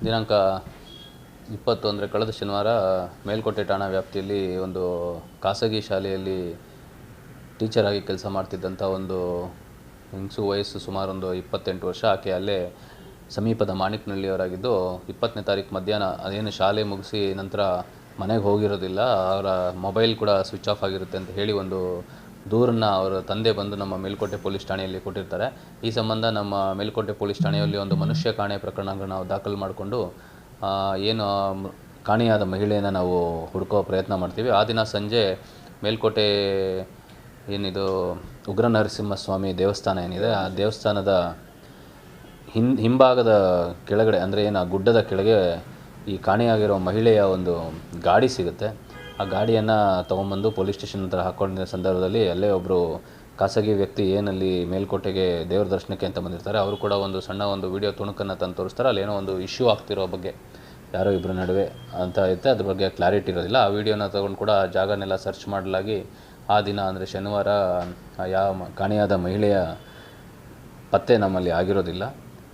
ದಿನಾಂಕ 20 ಅಂದರೆ ಕಳೆದ ಶನಿವಾರ ಮೇಲ್ಕೋಟೆ ಠಾಣಾ ವ್ಯಾಪ್ತಿಯಲ್ಲಿ ಒಂದು ಖಾಸಗಿ ಶಾಲೆಯಲ್ಲಿ ಟೀಚರ್ ಆಗಿ ಕೆಲಸ ಮಾಡ್ತಿದ್ದಂಥ ಒಂದು ಹೆಂಗಸು, ವಯಸ್ಸು ಸುಮಾರು ಒಂದು 28 ವರ್ಷ. ಆಕೆ ಅಲ್ಲೇ ಸಮೀಪದ ಮಾಣಿಕ್ನಳ್ಳಿಯವರಾಗಿದ್ದು, 20ನೇ ತಾರೀಕು ಮಧ್ಯಾಹ್ನ ಅದೇನು ಶಾಲೆ ಮುಗಿಸಿ ನಂತರ ಮನೆಗೆ ಹೋಗಿರೋದಿಲ್ಲ, ಅವರ ಮೊಬೈಲ್ ಕೂಡ ಸ್ವಿಚ್ ಆಫ್ ಆಗಿರುತ್ತೆ ಅಂತ ಹೇಳಿ ಒಂದು ದೂರನ್ನು ಅವರ ತಂದೆ ಬಂದು ನಮ್ಮ ಮೇಲ್ಕೋಟೆ ಪೊಲೀಸ್ ಠಾಣೆಯಲ್ಲಿ ಕೊಟ್ಟಿರ್ತಾರೆ. ಈ ಸಂಬಂಧ ನಮ್ಮ ಮೇಲ್ಕೋಟೆ ಪೊಲೀಸ್ ಠಾಣೆಯಲ್ಲಿ ಒಂದು ಮನುಷ್ಯ ಕಾಣೆ ಪ್ರಕರಣಗಳನ್ನು ನಾವು ದಾಖಲು ಮಾಡಿಕೊಂಡು ಏನು ಕಾಣೆಯಾದ ಮಹಿಳೆಯನ್ನು ನಾವು ಹುಡುಕೋ ಪ್ರಯತ್ನ ಮಾಡ್ತೀವಿ. ಆ ದಿನ ಸಂಜೆ ಮೇಲ್ಕೋಟೆ ಏನಿದು ಉಗ್ರ ನರಸಿಂಹಸ್ವಾಮಿ ದೇವಸ್ಥಾನ ಏನಿದೆ, ಆ ದೇವಸ್ಥಾನದ ಹಿಂಭಾಗದ ಕೆಳಗಡೆ, ಅಂದರೆ ಏನು ಆ ಗುಡ್ಡದ ಕೆಳಗೆ ಈ ಕಾಣೆಯಾಗಿರೋ ಮಹಿಳೆಯ ಒಂದು ಗಾಡಿ ಸಿಗುತ್ತೆ. ಆ ಗಾಡಿಯನ್ನು ತೊಗೊಂಬಂದು ಪೊಲೀಸ್ ಸ್ಟೇಷನ್ ಹತ್ರ ಹಾಕ್ಕೊಂಡಿದ್ದ ಸಂದರ್ಭದಲ್ಲಿ ಅಲ್ಲೇ ಒಬ್ಬರು ಖಾಸಗಿ ವ್ಯಕ್ತಿ ಏನಲ್ಲಿ ಮೇಲ್ಕೋಟೆಗೆ ದೇವ್ರ ದರ್ಶನಕ್ಕೆ ಅಂತ ಬಂದಿರ್ತಾರೆ, ಅವರು ಕೂಡ ಒಂದು ಸಣ್ಣ ಒಂದು ವಿಡಿಯೋ ತುಣುಕನ್ನು ತಂದು ತೋರಿಸ್ತಾರೆ. ಅಲ್ಲೇನೋ ಒಂದು ಇಶ್ಯೂ ಆಗ್ತಿರೋ ಬಗ್ಗೆ ಯಾರೋ ಇಬ್ಬರ ನಡುವೆ ಅಂತ ಇರುತ್ತೆ, ಅದ್ರ ಬಗ್ಗೆ ಕ್ಲಾರಿಟಿ ಇರೋದಿಲ್ಲ. ಆ ವಿಡಿಯೋನ ತೊಗೊಂಡು ಕೂಡ ಜಾಗನೆಲ್ಲ ಸರ್ಚ್ ಮಾಡಲಾಗಿ ಆ ದಿನ ಅಂದರೆ ಶನಿವಾರ ಕಾಣೆಯಾದ ಮಹಿಳೆಯ ಪತ್ತೆ ನಮ್ಮಲ್ಲಿ ಆಗಿರೋದಿಲ್ಲ.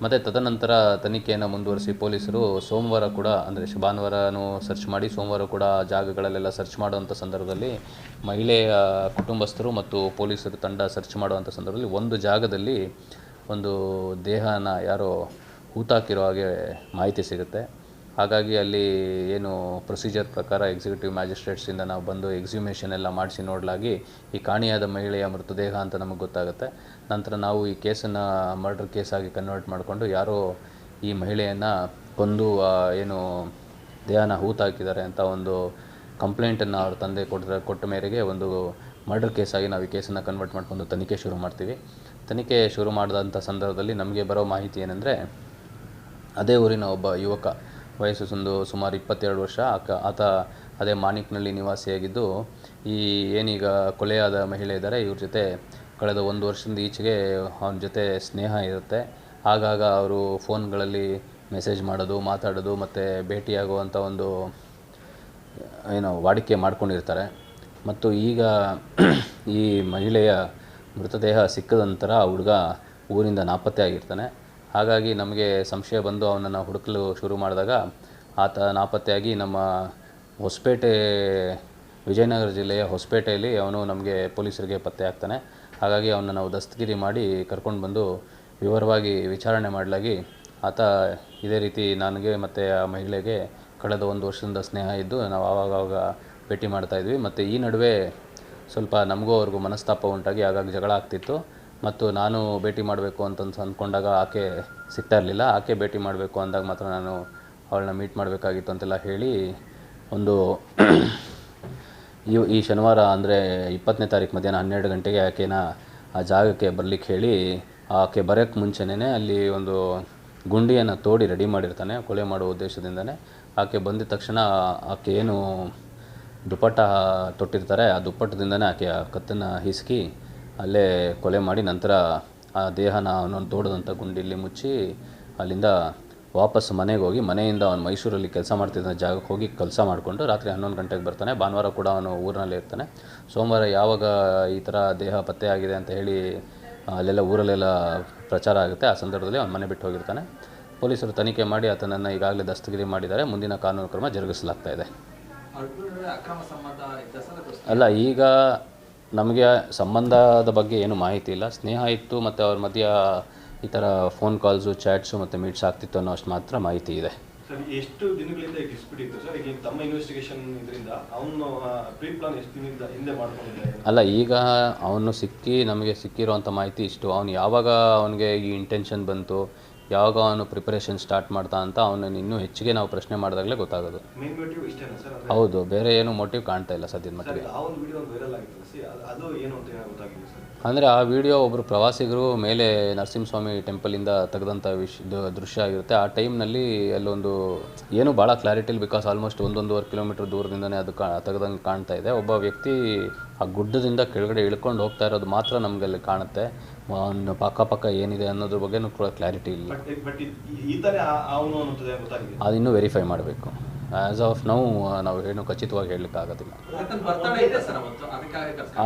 ಮತ್ತು ತದನಂತರ ತನಿಖೆಯನ್ನು ಮುಂದುವರಿಸಿ ಪೊಲೀಸರು ಸೋಮವಾರ ಕೂಡ, ಅಂದರೆ ಭಾನುವಾರನೂ ಸರ್ಚ್ ಮಾಡಿ ಸೋಮವಾರ ಕೂಡ ಜಾಗಗಳಲ್ಲೆಲ್ಲ ಸರ್ಚ್ ಮಾಡುವಂಥ ಸಂದರ್ಭದಲ್ಲಿ ಮಹಿಳೆಯ ಕುಟುಂಬಸ್ಥರು ಮತ್ತು ಪೊಲೀಸರು ತಂಡ ಸರ್ಚ್ ಮಾಡುವಂಥ ಸಂದರ್ಭದಲ್ಲಿ ಒಂದು ಜಾಗದಲ್ಲಿ ಒಂದು ದೇಹನ ಯಾರೋ ಹೂತಾಕಿರೋ ಹಾಗೆ ಮಾಹಿತಿ ಸಿಗುತ್ತೆ. ಹಾಗಾಗಿ ಅಲ್ಲಿ ಏನು ಪ್ರೊಸೀಜರ್ ಪ್ರಕಾರ ಎಕ್ಸಿಕ್ಯೂಟಿವ್ ಮ್ಯಾಜಿಸ್ಟ್ರೇಟ್ಸಿಂದ ನಾವು ಬಂದು ಎಕ್ಸಿಮೇಷನ್ ಎಲ್ಲ ಮಾಡಿಸಿ ನೋಡಲಾಗಿ ಈ ಕಾಣೆಯಾದ ಮಹಿಳೆಯ ಮೃತದೇಹ ಅಂತ ನಮಗೆ ಗೊತ್ತಾಗುತ್ತೆ. ನಂತರ ನಾವು ಈ ಕೇಸನ್ನು ಮರ್ಡರ್ ಕೇಸಾಗಿ ಕನ್ವರ್ಟ್ ಮಾಡಿಕೊಂಡು ಯಾರೋ ಈ ಮಹಿಳೆಯನ್ನು ಕೊಂದು ಏನು ದೇಹನ ಹೂತಾಕಿದ್ದಾರೆ ಅಂತ ಒಂದು ಕಂಪ್ಲೇಂಟನ್ನು ಅವ್ರ ತಂದೆ ಕೊಟ್ಟ ಮೇರೆಗೆ ಒಂದು ಮರ್ಡರ್ ಕೇಸಾಗಿ ನಾವು ಈ ಕೇಸನ್ನು ಕನ್ವರ್ಟ್ ಮಾಡಿಕೊಂಡು ತನಿಖೆ ಶುರು ಮಾಡ್ತೀವಿ. ತನಿಖೆ ಶುರು ಮಾಡಿದಂಥ ಸಂದರ್ಭದಲ್ಲಿ ನಮಗೆ ಬರೋ ಮಾಹಿತಿ ಏನಂದರೆ, ಅದೇ ಊರಿನ ಒಬ್ಬ ಯುವಕ, ವಯಸ್ಸು ಸುಮಾರು 22 ವರ್ಷ, ಆತ ಅದೇ ಮಾಣಿಕ್ನಳ್ಳಿ ನಿವಾಸಿಯಾಗಿದ್ದು, ಈ ಏನೀಗ ಕೊಲೆಯಾದ ಮಹಿಳೆ ಇದ್ದಾರೆ ಇವ್ರ ಜೊತೆ ಕಳೆದ 1 ವರ್ಷದಿಂದ ಈಚೆಗೆ ಅವನ ಜೊತೆ ಸ್ನೇಹ ಇರುತ್ತೆ. ಆಗಾಗ ಅವರು ಫೋನ್ಗಳಲ್ಲಿ ಮೆಸೇಜ್ ಮಾಡೋದು, ಮಾತಾಡೋದು ಮತ್ತು ಭೇಟಿಯಾಗುವಂಥ ಒಂದು ವಾಡಿಕೆ ಮಾಡ್ಕೊಂಡಿರ್ತಾರೆ. ಮತ್ತು ಈಗ ಈ ಮಹಿಳೆಯ ಮೃತದೇಹ ಸಿಕ್ಕಿದ ನಂತರ ಆ ಹುಡುಗ ಊರಿಂದ ನಾಪತ್ತೆ ಆಗಿರ್ತಾನೆ. ಹಾಗಾಗಿ ನಮಗೆ ಸಂಶಯ ಬಂದು ಅವನನ್ನು ಹುಡುಕಲು ಶುರು ಮಾಡಿದಾಗ ಆತ ನಾಪತ್ತೆಯಾಗಿ ನಮ್ಮ ಹೊಸಪೇಟೆ, ವಿಜಯನಗರ ಜಿಲ್ಲೆಯ ಹೊಸಪೇಟೆಯಲ್ಲಿ ಅವನು ನಮಗೆ ಪೊಲೀಸರಿಗೆ ಪತ್ತೆ ಆಗ್ತಾನೆ. ಹಾಗಾಗಿ ಅವನ್ನ ನಾವು ದಸ್ತಗಿರಿ ಮಾಡಿ ಕರ್ಕೊಂಡು ಬಂದು ವಿವರವಾಗಿ ವಿಚಾರಣೆ ಮಾಡಲಾಗಿ ಆತ ಇದೇ ರೀತಿ ನನಗೆ ಮತ್ತು ಆ ಮಹಿಳೆಗೆ ಕಳೆದ 1 ವರ್ಷದಿಂದ ಸ್ನೇಹ ಇದ್ದು ನಾವು ಆವಾಗ ಭೇಟಿ ಮಾಡ್ತಾಯಿದ್ವಿ. ಮತ್ತು ಈ ನಡುವೆ ಸ್ವಲ್ಪ ನಮಗೂ ಅವ್ರಿಗೂ ಮನಸ್ತಾಪ ಉಂಟಾಗಿ ಆಗಾಗ ಜಗಳ ಆಗ್ತಿತ್ತು. ಮತ್ತು ನಾನು ಭೇಟಿ ಮಾಡಬೇಕು ಅಂತ ಅಂದ್ಕೊಂಡಾಗ ಆಕೆ ಸಿಗ್ತಾ ಇರಲಿಲ್ಲ. ಆಕೆ ಭೇಟಿ ಮಾಡಬೇಕು ಅಂದಾಗ ಮಾತ್ರ ನಾನು ಅವಳನ್ನ ಮೀಟ್ ಮಾಡಬೇಕಾಗಿತ್ತು ಅಂತೆಲ್ಲ ಹೇಳಿ ಒಂದು ಈ ಶನಿವಾರ ಅಂದರೆ 20ನೇ ತಾರೀಕು ಮಧ್ಯಾಹ್ನ 12 ಗಂಟೆಗೆ ಆಕೆನ ಆ ಜಾಗಕ್ಕೆ ಬರಲಿಕ್ಕೆ ಹೇಳಿ, ಆಕೆ ಬರೋಕ್ಕೆ ಮುಂಚೆನೇ ಅಲ್ಲಿ ಒಂದು ಗುಂಡಿಯನ್ನು ತೋಡಿ ರೆಡಿ ಮಾಡಿರ್ತಾನೆ ಕೊಲೆ ಮಾಡುವ ಉದ್ದೇಶದಿಂದನೇ. ಆಕೆ ಬಂದಿದ ತಕ್ಷಣ ಆಕೆ ಏನು ದುಪ್ಪಟ್ಟ ತೊಟ್ಟಿರ್ತಾರೆ, ಆ ದುಪ್ಪಟ್ಟದಿಂದನೇ ಆಕೆಯ ಕತ್ತನ್ನು ಹಿಸುಕಿ ಅಲ್ಲೇ ಕೊಲೆ ಮಾಡಿ ನಂತರ ಆ ದೇಹನ ಅವನನ್ನು ತೋಡದಂಥ ಗುಂಡಿಯಲ್ಲಿ ಮುಚ್ಚಿ ಅಲ್ಲಿಂದ ವಾಪಸ್ ಮನೆಗೆ ಹೋಗಿ, ಮನೆಯಿಂದ ಅವನು ಮೈಸೂರಲ್ಲಿ ಕೆಲಸ ಮಾಡ್ತಿದ್ದ ಜಾಗಕ್ಕೆ ಹೋಗಿ ಕೆಲಸ ಮಾಡಿಕೊಂಡು ರಾತ್ರಿ 11 ಗಂಟೆಗೆ ಬರ್ತಾನೆ. ಭಾನುವಾರ ಕೂಡ ಅವನು ಊರಿನಲ್ಲೇ ಇರ್ತಾನೆ. ಸೋಮವಾರ ಯಾವಾಗ ಈ ಥರ ದೇಹ ಪತ್ತೆ ಆಗಿದೆ ಅಂತ ಹೇಳಿ ಅಲ್ಲೆಲ್ಲ ಊರಲ್ಲೆಲ್ಲ ಪ್ರಚಾರ ಆಗುತ್ತೆ, ಆ ಸಂದರ್ಭದಲ್ಲಿ ಅವನು ಮನೆ ಬಿಟ್ಟು ಹೋಗಿರ್ತಾನೆ. ಪೊಲೀಸರು ತನಿಖೆ ಮಾಡಿ ಆತನನ್ನು ಈಗಾಗಲೇ ದಸ್ತಗಿರಿ ಮಾಡಿದ್ದಾರೆ. ಮುಂದಿನ ಕಾನೂನು ಕ್ರಮ ಜರುಗಿಸಲಾಗ್ತಾ ಇದೆ. ಅಲ್ಲ, ಈಗ ನಮಗೆ ಸಂಬಂಧದ ಬಗ್ಗೆ ಏನು ಮಾಹಿತಿ ಇಲ್ಲ. ಸ್ನೇಹ ಇತ್ತು ಮತ್ತು ಅವ್ರ ಮಧ್ಯ ಈ ಥರ ಫೋನ್ ಕಾಲ್ಸು, ಚಾಟ್ಸು ಮತ್ತು ಮೀಟ್ಸ್ ಆಗ್ತಿತ್ತು ಅನ್ನೋ ಅಷ್ಟು ಮಾತ್ರ ಮಾಹಿತಿ ಇದೆ. ಸರ್, ಎಷ್ಟು ದಿನಗಳಿಂದ ಡಿಸ್ಪ್ಯೂಟ್ ಇತ್ತು ಸರ್? ಈಗ ತಮ್ಮ ಇನ್ವೆಸ್ಟಿಗೇಷನ್ ಇದರಿಂದ ಅವನು ಪ್ರೀ ಪ್ಲಾನ್ ಎಷ್ಟು ದಿನದಿಂದ ಹಿಂದೆ ಮಾಡ್ಕೊಂಡಿದ್ದಾರೆ? ಅಲ್ಲ, ಈಗ ಅವನು ನಮಗೆ ಸಿಕ್ಕಿರೋವಂಥ ಮಾಹಿತಿ ಇಷ್ಟು. ಅವನು ಯಾವಾಗ ಅವನಿಗೆ ಈ ಇಂಟೆನ್ಷನ್ ಬಂತು, ಯಾವಾಗ ಅವನು ಪ್ರಿಪರೇಷನ್ ಸ್ಟಾರ್ಟ್ ಮಾಡ್ತಾ ಅಂತ ಅವನನ್ನು ಇನ್ನೂ ಹೆಚ್ಚಿಗೆ ನಾವು ಪ್ರಶ್ನೆ ಮಾಡಿದಾಗಲೇ ಗೊತ್ತಾಗೋದು. ಮೇನ್ ಮೋಟಿವ್ ಇಷ್ಟೇನಾ ಸರ್? ಹೌದು, ಬೇರೆ ಏನು ಮೋಟಿವ್ ಕಾಣ್ತಾ ಇಲ್ಲ ಸದ್ಯದ ಮಟ್ಟಿಗೆ. ಆ ಒಂದು ವಿಡಿಯೋ ವೈರಲ್ ಆಗಿತ್ತು ಸರ್, ಅದು ಏನು ಅಂತ ಗೊತ್ತಾಗಿಲ್ಲ ಸರ್. ಅಂದರೆ ಆ ವಿಡಿಯೋ ಒಬ್ಬರು ಪ್ರವಾಸಿಗರು ಮೇಲೆ ನರಸಿಂಹಸ್ವಾಮಿ ಟೆಂಪಲಿಂದ ತೆಗೆದಂಥ ದೃಶ್ಯ ಆಗಿರುತ್ತೆ. ಆ ಟೈಮ್ನಲ್ಲಿ ಅಲ್ಲೊಂದು ಏನು ಭಾಳ ಕ್ಲಾರಿಟಿಲಿ, ಬಿಕಾಸ್ ಆಲ್ಮೋಸ್ಟ್ 1-1.5 ಕಿಲೋಮೀಟರ್ ದೂರದಿಂದನೇ ಅದು ತೆಗೆದಂಗೆ ಕಾಣ್ತಾ ಇದೆ. ಒಬ್ಬ ವ್ಯಕ್ತಿ ಆ ಗುಡ್ಡದಿಂದ ಕೆಳಗಡೆ ಇಳ್ಕೊಂಡು ಹೋಗ್ತಾ ಇರೋದು ಮಾತ್ರ ನಮಗೆ ಅಲ್ಲಿ ಕಾಣುತ್ತೆ. ಒಂದು ಪಕ್ಕ ಏನಿದೆ ಅನ್ನೋದ್ರ ಬಗ್ಗೆನೂ ಕೂಡ ಕ್ಲಾರಿಟಿ ಇಲ್ಲ. ಅದಿನ್ನೂ ವೆರಿಫೈ ಮಾಡಬೇಕು. ಆ್ಯಸ್ ಆಫ್ ನೌ ನಾವು ಏನು ಖಚಿತವಾಗಿ ಹೇಳಲಿಕ್ಕಾಗೋದಿಲ್ಲ.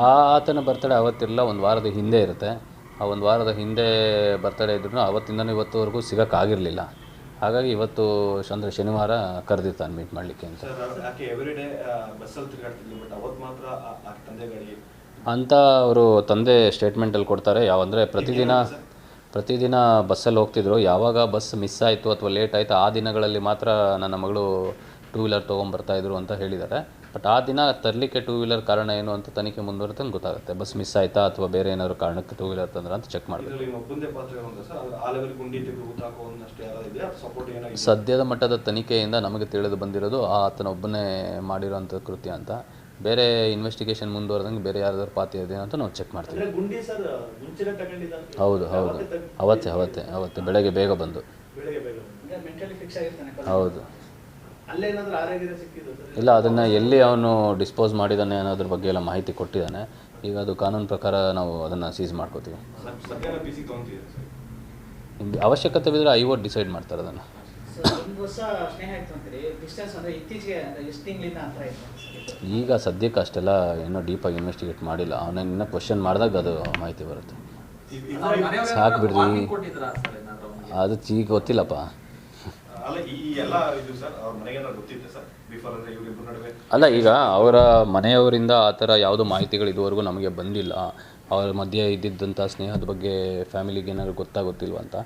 ಆತನ ಬರ್ತಡೇ ಅವತ್ತಿರಲ್ಲ, ಒಂದು ವಾರದ ಹಿಂದೆ ಇರುತ್ತೆ. ಆ ಒಂದು ವಾರದ ಹಿಂದೆ ಬರ್ತಡೇ ಇದ್ರೂ ಅವತ್ತಿಂದನೂ ಇವತ್ತುವರೆಗೂ ಸಿಗೋಕ್ಕಾಗಿರಲಿಲ್ಲ. ಹಾಗಾಗಿ ಇವತ್ತು ಅಂದರೆ ಶನಿವಾರ ಕರೆದಿರ್ತಾನೆ ಮೀಟ್ ಮಾಡಲಿಕ್ಕೆ ಅಂತ. ಸರ್ ಆಕೆ ಎವ್ರಿಡೇ ಬಸ್ಸಲ್ಲಿ ತಿರುಗಾಡ್ತಿದ್ಲು, ಬಟ್ ಅವತ್ತು ಮಾತ್ರ ಆಕೆ ತಂದೆ ಗಾಡಿ ಅಂತ ಅವರು ತಂದೆ ಸ್ಟೇಟ್ಮೆಂಟಲ್ಲಿ ಕೊಡ್ತಾರೆ. ಯಾವಂದರೆ ಪ್ರತಿದಿನ ಬಸ್ಸಲ್ಲಿ ಹೋಗ್ತಿದ್ರು. ಯಾವಾಗ ಬಸ್ ಮಿಸ್ ಆಯಿತು ಅಥವಾ ಲೇಟ್ ಆಯಿತು ಆ ದಿನಗಳಲ್ಲಿ ಮಾತ್ರ ನನ್ನ ಮಗಳು ಟೂ ವೀಲರ್ ತೊಗೊಂಬರ್ತಾಯಿದ್ರು ಅಂತ ಹೇಳಿದ್ದಾರೆ. ಬಟ್ ಆ ದಿನ ತರಲಿಕ್ಕೆ ಟೂ ವೀಲರ್ ಕಾರಣ ಏನು ಅಂತ ತನಿಖೆ ಮುಂದುವರೆತಂಗೆ ಗೊತ್ತಾಗುತ್ತೆ. ಬಸ್ ಮಿಸ್ ಆಯಿತಾ ಅಥವಾ ಬೇರೆ ಏನಾದರೂ ಕಾರಣಕ್ಕೆ ಟೂ ವೀಲರ್ ತಂದ್ರೆ ಅಂತ ಚೆಕ್ ಮಾಡಬೇಕು. ಸದ್ಯದ ಮಟ್ಟದ ತನಿಖೆಯಿಂದ ನಮಗೆ ತಿಳಿದು ಬಂದಿರೋದು ಆತನ ಒಬ್ಬನೇ ಮಾಡಿರೋಂಥ ಕೃತ್ಯ ಅಂತ. ಬೇರೆ ಇನ್ವೆಸ್ಟಿಗೇಷನ್ ಮುಂದುವರೆದಂಗೆ ಬೇರೆ ಯಾರಾದರೂ ಪಾತಿ ಇದೆ ಅಂತ ನಾವು ಚೆಕ್ ಮಾಡ್ತೀವಿ. ಹೌದು ಅವತ್ತೇ ಬೆಳಗ್ಗೆ ಬೇಗ ಬಂದು. ಹೌದು, ಇಲ್ಲ ಅದನ್ನು ಎಲ್ಲಿ ಅವನು ಡಿಸ್ಪೋಸ್ ಮಾಡಿದ್ದಾನೆ ಅನ್ನೋದ್ರ ಬಗ್ಗೆ ಎಲ್ಲ ಮಾಹಿತಿ ಕೊಟ್ಟಿದ್ದಾನೆ. ಈಗ ಅದು ಕಾನೂನು ಪ್ರಕಾರ ನಾವು ಅದನ್ನು ಸೀಸ್ ಮಾಡ್ಕೋತೀವಿ. ಅವಶ್ಯಕತೆ ಬಿದ್ದರೆ ಐವತ್ತು ಡಿಸೈಡ್ ಮಾಡ್ತಾರೆ ಅದನ್ನು. ಈಗ ಸದ್ಯಕ್ಕೆ ಅಷ್ಟೆಲ್ಲ ಏನೋ ಡೀಪಾಗಿ ಇನ್ವೆಸ್ಟಿಗೇಟ್ ಮಾಡಿಲ್ಲ. ಅವನ ಇನ್ನೂ ಕ್ವಶನ್ ಮಾಡಿದಾಗ ಅದು ಮಾಹಿತಿ ಬರುತ್ತೆ. ಸಾಕು ಬಿಡ್ರಿ, ಅದು ಈಗ ಗೊತ್ತಿಲ್ಲಪ್ಪ. ಅಲ್ಲ, ಈಗ ಅವರ ಮನೆಯವರಿಂದ ಆ ಥರ ಯಾವುದೋ ಮಾಹಿತಿಗಳು ಇದುವರೆಗೂ ನಮಗೆ ಬಂದಿಲ್ಲ. ಅವರ ಮಧ್ಯೆ ಇದ್ದಿದ್ದಂಥ ಸ್ನೇಹದ ಬಗ್ಗೆ ಫ್ಯಾಮಿಲಿಗೆ ಏನಾದ್ರು ಗೊತ್ತಾಗುತ್ತಿಲ್ವ ಅಂತ.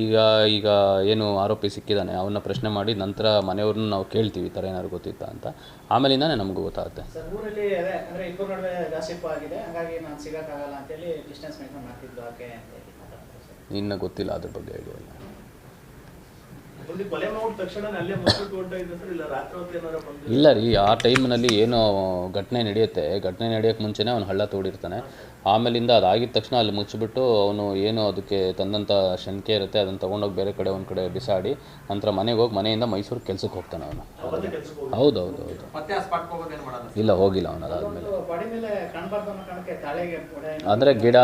ಈಗ ಏನು ಆರೋಪಿ ಸಿಕ್ಕಿದ್ದಾನೆ ಅವನ್ನ ಪ್ರಶ್ನೆ ಮಾಡಿ ನಂತರ ಮನೆಯವ್ರನ್ನ ನಾವು ಕೇಳ್ತೀವಿ ಈ ಥರ ಏನಾದ್ರು ಗೊತ್ತಿತ್ತಾ ಅಂತ. ಆಮೇಲಿಂದಾನೆ ನಮಗೂ ಗೊತ್ತಾಗುತ್ತೆ. ಇನ್ನು ಗೊತ್ತಿಲ್ಲ ಅದ್ರ ಬಗ್ಗೆ ಐಡಿಯಾ ಇಲ್ಲ. ಇಲ್ಲ ರೀ, ಆ ಟೈಮ್ನಲ್ಲಿ ಏನೋ ಘಟನೆ ನಡೆಯೋಕ್ಕೆ ಮುಂಚೆನೇ ಅವನು ಹಳ್ಳ ತೋಡಿರ್ತಾನೆ. ಆಮೇಲಿಂದ ಅದಾಗಿದ ತಕ್ಷಣ ಅಲ್ಲಿ ಮುಚ್ಚಿಬಿಟ್ಟು ಅವನು ಏನು ಅದಕ್ಕೆ ತಂದಂಥ ಶಂಕೆ ಇರುತ್ತೆ ಅದನ್ನು ತೊಗೊಂಡೋಗಿ ಬೇರೆ ಕಡೆ ಒಂದು ಕಡೆ ಬಿಸಾಡಿ ನಂತರ ಮನೆಗೆ ಹೋಗಿ ಮನೆಯಿಂದ ಮೈಸೂರು ಕೆಲ್ಸಕ್ಕೆ ಹೋಗ್ತಾನೆ ಅವನು. ಹೌದು. ಇಲ್ಲ, ಹೋಗಿಲ್ಲ ಅವನು ಅದಾದಮೇಲೆ. ಅಂದರೆ ಗಿಡ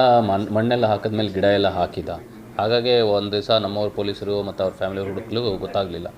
ಮಣ್ಣೆಲ್ಲ ಹಾಕಿದ್ಮೇಲೆ ಗಿಡ ಎಲ್ಲ ಹಾಕಿದ. ಹಾಗಾಗಿ ಒಂದು ದಿವಸ ನಮ್ಮವ್ರ ಪೊಲೀಸರು ಮತ್ತು ಅವ್ರ ಫ್ಯಾಮಿಲಿಯವ್ರು ಹುಡುಕ್ಲು ಗೊತ್ತಾಗಲಿಲ್ಲ.